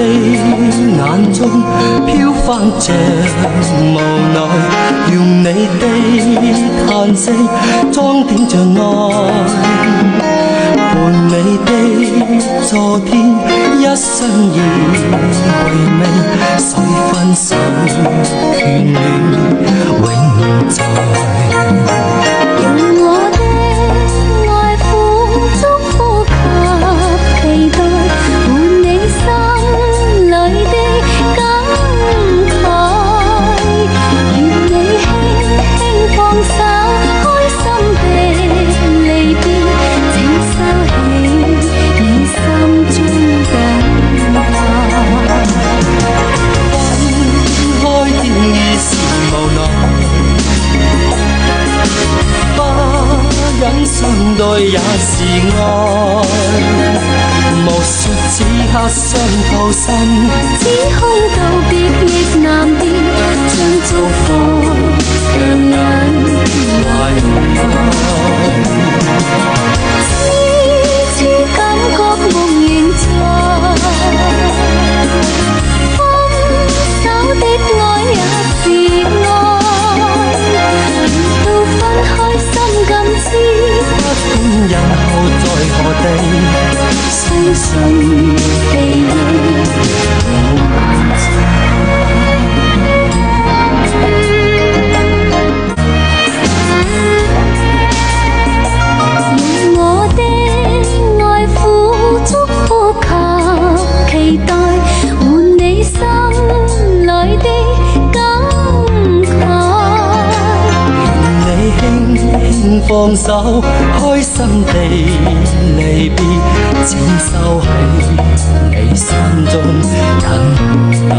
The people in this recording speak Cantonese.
的眼中飄翻着無奈，用你的嘆息裝點着愛，伴你的昨天一生已回味，所以分手眷戀永在。用我的愛撫祝福及期待，伴你心裏的感慨，願你輕輕放手，開心的離別，請收起你心中的愛。分開天意是無奈，不忍相對也是愛，無說此刻傷透心，只空道別亦難辨，將祝福強忍懷內，痴痴感覺夢仍在，分手的愛也是愛，到分開心感知，不管日後在何地，相信被用我的愛撫祝福及期待，換你心裏的感慨，你輕輕放手，開心地離別，請收起你心中等待。